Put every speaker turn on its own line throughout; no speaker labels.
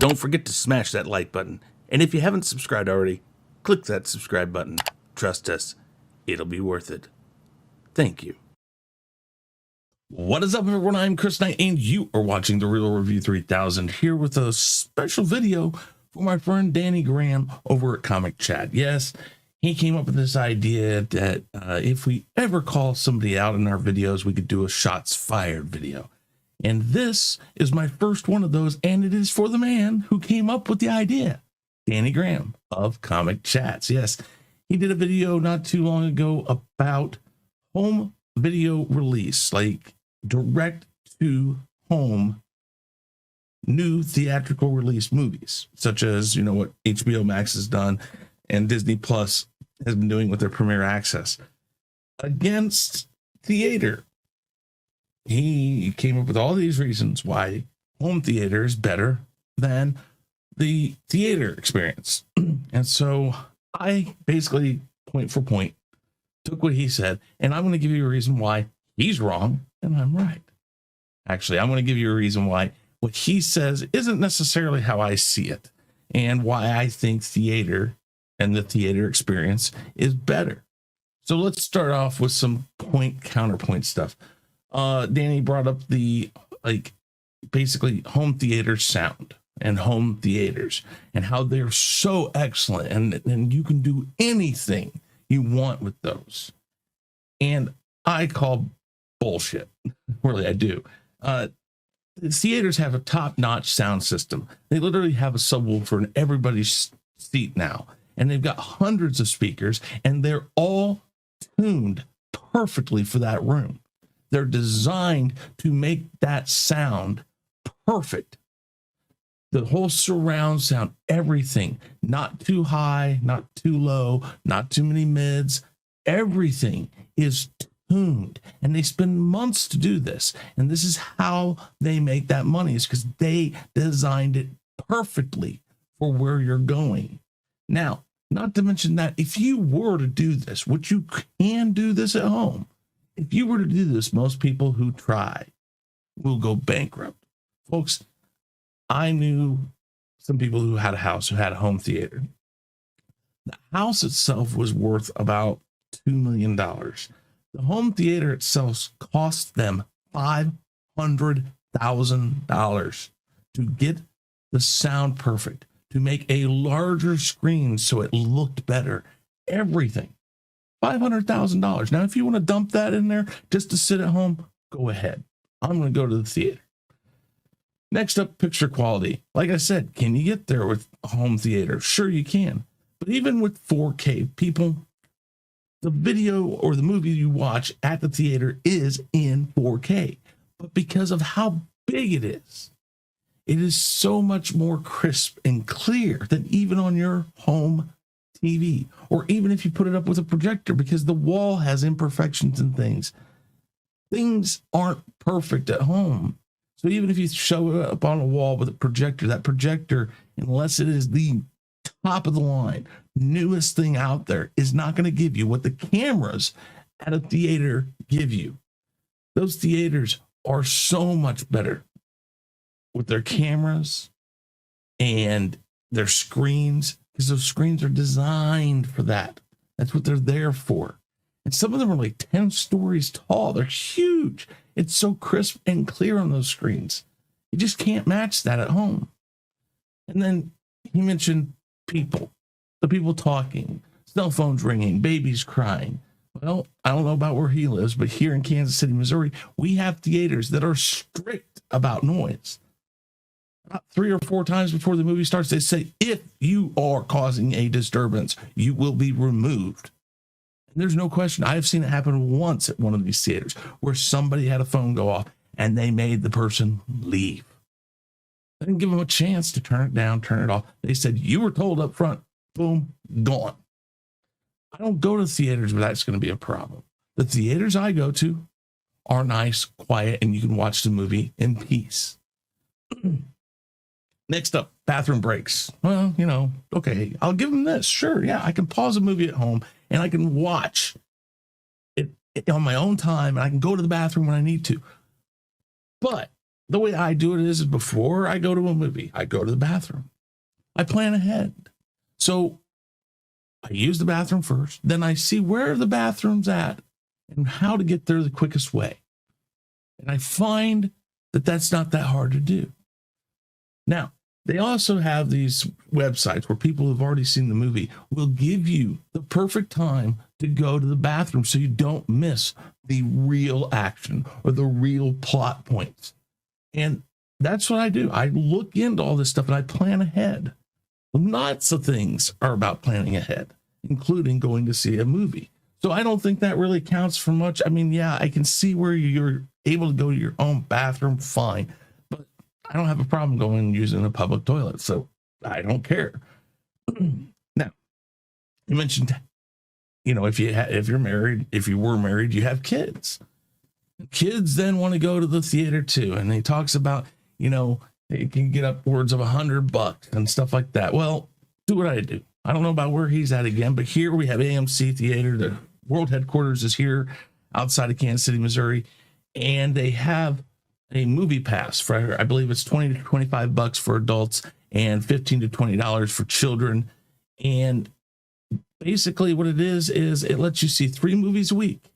don't forget to smash that like button. And if you haven't subscribed already, click that subscribe button. Trust us, it'll be worth it. Thank you. What is up, everyone? I'm Chris Knight, and you are watching The Real Review 3000 here with a special video for my friend Danny Graham over at Comic Chat. Yes, he came up with this idea that if we ever call somebody out in our videos, we could do a shots fired video. And this is my first one of those, and it is for the man who came up with the idea, Danny Graham of Comic Chats. Yes, he did a video not too long ago about home video release, like direct to home new theatrical release movies, such as, you know, what HBO Max has done and Disney Plus has been doing with their Premier Access against theater. He came up with all these reasons why home theater is better than the theater experience. And so I basically, point for point, took what he said, and I'm going to give you a reason why he's wrong and I'm right. Actually, I'm going to give you a reason why what he says isn't necessarily how I see it, and why I think theater and the theater experience is better. So let's start off with some counterpoint stuff. Danny brought up the, basically home theater sound and home theaters and how they're so excellent, and you can do anything you want with those. And I call bullshit. Really, I do. The theaters have a top-notch sound system. They literally have a subwoofer in everybody's seat now, and they've got hundreds of speakers, and they're all tuned perfectly for that room. They're designed to make that sound perfect. The whole surround sound, everything, not too high, not too low, not too many mids. Everything is tuned, and they spend months to do this. And this is how they make that money, is because they designed it perfectly for where you're going. Now, not to mention that if you were to do this, which you can do this at home, if you were to do this, most people who try will go bankrupt. Folks, I knew some people who had a house, who had a home theater. The house itself was worth about $2 million. The home theater itself cost them $500,000 to get the sound perfect, to make a larger screen so it looked better. Everything. $500,000. Now, if you want to dump that in there just to sit at home, go ahead. I'm going to go to the theater. Next up, picture quality. Like I said, can you get there with a home theater? Sure, you can. But even with 4K, people, the video or the movie you watch at the theater is in 4K. But because of how big it is so much more crisp and clear than even on your home TV, or even if you put it up with a projector, because the wall has imperfections and things. Things aren't perfect at home. So even if you show it up on a wall with a projector, that projector, unless it is the top of the line, newest thing out there, is not going to give you what the cameras at a theater give you. Those theaters are so much better with their cameras and their screens, because those screens are designed for that. That's what they're there for. And some of them are like 10 stories tall. They're huge. It's so crisp and clear on those screens. You just can't match that at home. And then he mentioned people, the people talking, cell phones ringing, babies crying. Well, I don't know about where he lives, but here in Kansas City, Missouri, we have theaters that are strict about noise. About 3 or 4 times before the movie starts, they say, if you are causing a disturbance, you will be removed. And there's no question. I have seen it happen once at one of these theaters where somebody had a phone go off and they made the person leave. They didn't give them a chance to turn it down, turn it off. They said, you were told up front, boom, gone. I don't go to theaters where that's going to be a problem. The theaters I go to are nice, quiet, and you can watch the movie in peace. Next up, bathroom breaks. Well, you know, okay, I'll give them this. Sure, yeah, I can pause a movie at home and I can watch it on my own time, and I can go to the bathroom when I need to. But the way I do it is before I go to a movie, I go to the bathroom. I plan ahead. So I use the bathroom first, then I see where the bathroom's at and how to get there the quickest way. And I find that that's not that hard to do. Now, they also have these websites where people who've already seen the movie will give you the perfect time to go to the bathroom so you don't miss the real action or the real plot points. And that's what I do. I look into all this stuff and I plan ahead. Lots of things are about planning ahead, including going to see a movie. So I don't think that really counts for much. I mean, yeah, I can see where you're able to go to your own bathroom, fine. But I don't have a problem going and using a public toilet, so I don't care. Now, you mentioned, if you're married, if you were married, you have kids. Kids then want to go to the theater too, and he talks about, it can get upwards of $100 and stuff like that. Well, do what I do. I don't know about where he's at again, but here we have AMC Theater. The world headquarters is here outside of Kansas City, Missouri, and they have a movie pass for, I believe it's $20 to $25 for adults and $15 to $20 for children. And basically what it is it lets you see 3 movies a week.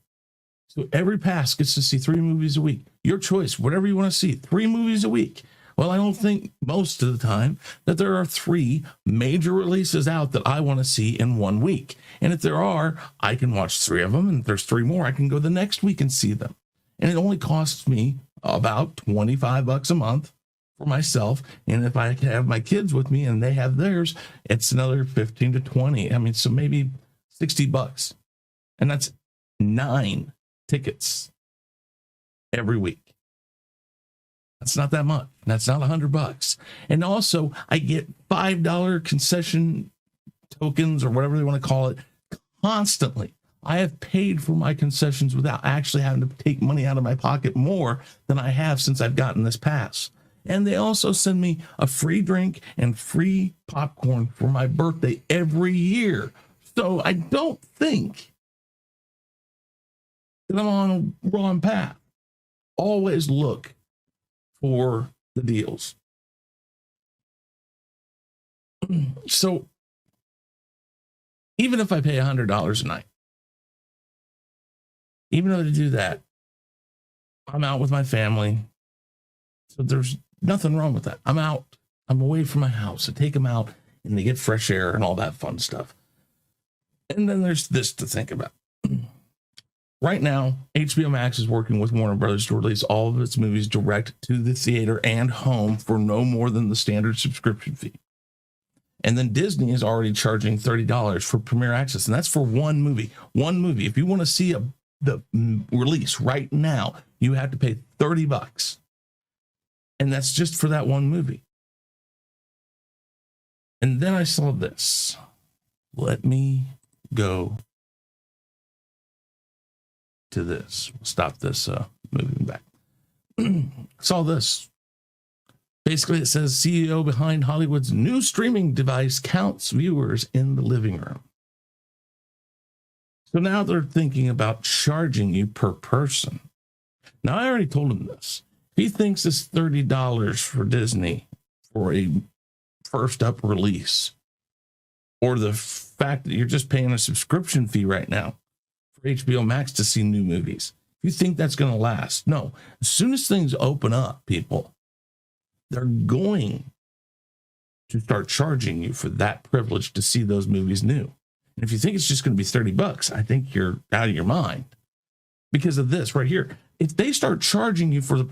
So every pass gets to see 3 movies a week. Your choice, whatever you want to see, 3 movies a week. Well, I don't think most of the time that there are 3 major releases out that I want to see in 1 week. And if there are, I can watch 3 of them. And if there's 3 more, I can go the next week and see them. And it only costs me about $25 a month for myself. And if I have my kids with me and they have theirs, it's another 15 to 20. I mean, so maybe $60. And that's 9 tickets every week. That's not that much. That's not $100. And also I get $5 concession tokens or whatever they want to call it constantly. I have paid for my concessions without actually having to take money out of my pocket more than I have since I've gotten this pass. And they also send me a free drink and free popcorn for my birthday every year. So I don't think that I'm on a wrong path. Always look for the deals. So even if I pay $100 a night, even though to do that, I'm out with my family. So there's nothing wrong with that. I'm out. I'm away from my house. I take them out and they get fresh air and all that fun stuff. And then there's this to think about. Right now, HBO Max is working with Warner Brothers to release all of its movies direct to the theater and home for no more than the standard subscription fee. And then Disney is already charging $30 for Premier Access, and that's for one movie. One movie. If you want to see the release right now, you have to pay $30. And that's just for that one movie. And then I saw this. Let me go to this. We'll stop this moving back. Saw this. Basically, it says CEO behind Hollywood's new streaming device counts viewers in the living room. So now they're thinking about charging you per person. Now, I already told him this. He thinks it's $30 for Disney for a first up release, or the fact that you're just paying a subscription fee right now for HBO Max to see new movies. You think that's going to last? No. As soon as things open up, people, they're going to start charging you for that privilege to see those movies new. And if you think it's just going to be $30, I think you're out of your mind because of this right here. If they start charging you for the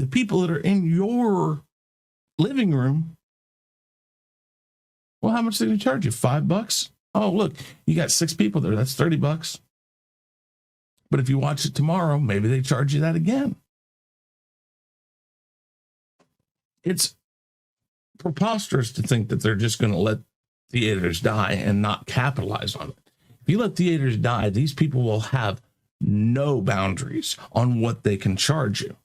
people that are in your living room, well, how much are they going to charge you? $5? Oh, look, you got 6 people there. That's $30. But if you watch it tomorrow, maybe they charge you that again. It's preposterous to think that they're just going to let theaters die and not capitalize on it. If you let theaters die, these people will have no boundaries on what they can charge you.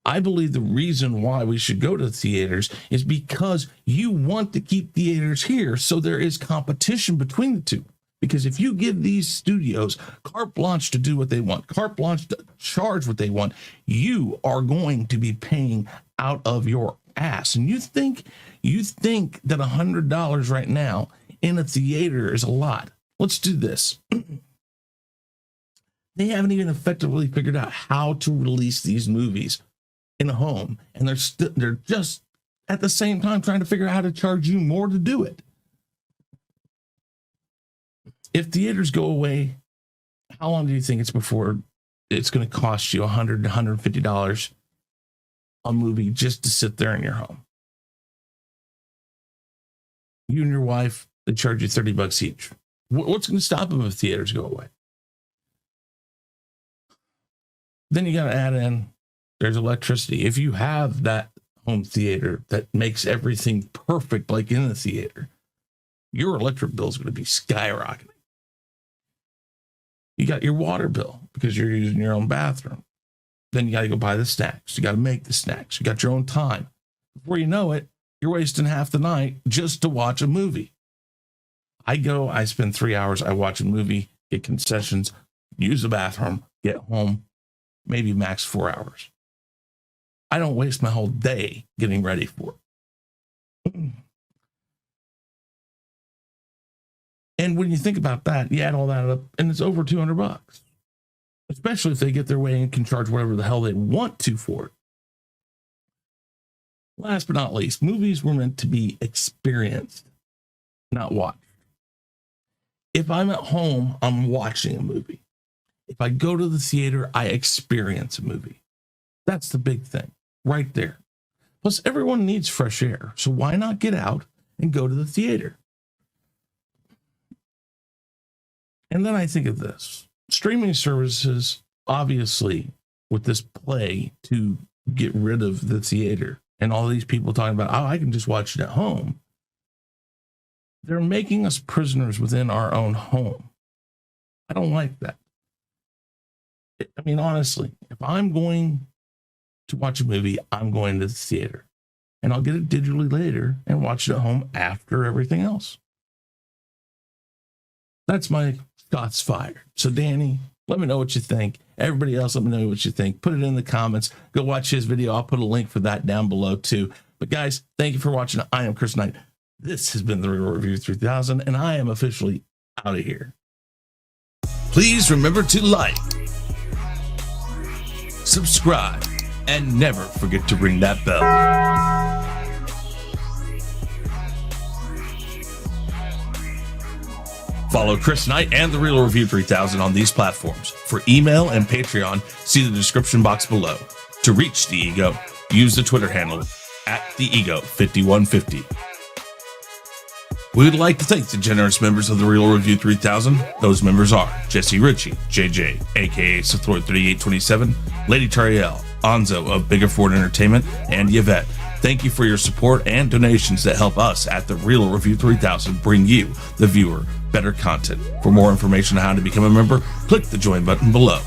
I believe the reason why we should go to theaters is because you want to keep theaters here, so there is competition between the two. Because if you give these studios carte blanche to do what they want, carte blanche to charge what they want, you are going to be paying out of your ass. And you think that $100 right now in a theater is a lot. Let's do this. They haven't even effectively figured out how to release these movies in a home, and they're just at the same time trying to figure out how to charge you more to do it. If theaters go away, how long do you think it's before it's going to cost you $100 to $150 a movie just to sit there in your home? You and your wife, they charge you $30 each. What's going to stop them if theaters go away? Then you got to add in, there's electricity. If you have that home theater that makes everything perfect, like in the theater, your electric bill is going to be skyrocketing. You got your water bill because you're using your own bathroom. Then you got to go buy the snacks. You got to make the snacks. You got your own time. Before you know it, you're wasting half the night just to watch a movie. I spend 3 hours, I watch a movie, get concessions, use the bathroom, get home, maybe max 4 hours. I don't waste my whole day getting ready for it. And when you think about that, you add all that up, and it's over $200, especially if they get their way and can charge whatever the hell they want to for it. Last but not least, movies were meant to be experienced, not watched. If I'm at home, I'm watching a movie. If I go to the theater, I experience a movie. That's the big thing right there. Plus, everyone needs fresh air. So why not get out and go to the theater? And then I think of this. Streaming services, obviously, with this play to get rid of the theater and all these people talking about, oh, I can just watch it at home. They're making us prisoners within our own home. I don't like that. I mean, honestly, if I'm going to watch a movie, I'm going to the theater. And I'll get it digitally later and watch it at home after everything else. That's my shots fired. So, Danny, let me know what you think. Everybody else, let me know what you think. Put it in the comments. Go watch his video. I'll put a link for that down below, too. But, guys, thank you for watching. I am Chris Knight. This has been the Real Review 3000, and I am officially out of here. Please remember to like, subscribe, and never forget to ring that bell. Follow Chris Knight and the Real Review 3000 on these platforms. For email and Patreon, see the description box below. To reach the Ego, use the Twitter handle @theego5150. We would like to thank the generous members of the Real Review 3000. Those members are Jesse Ritchie, JJ, aka Sathroid 3827, Lady Tariel, Anzo of Bigger Ford Entertainment, and Yvette. Thank you for your support and donations that help us at the Real Review 3000 bring you, the viewer, better content. For more information on how to become a member, click the join button below.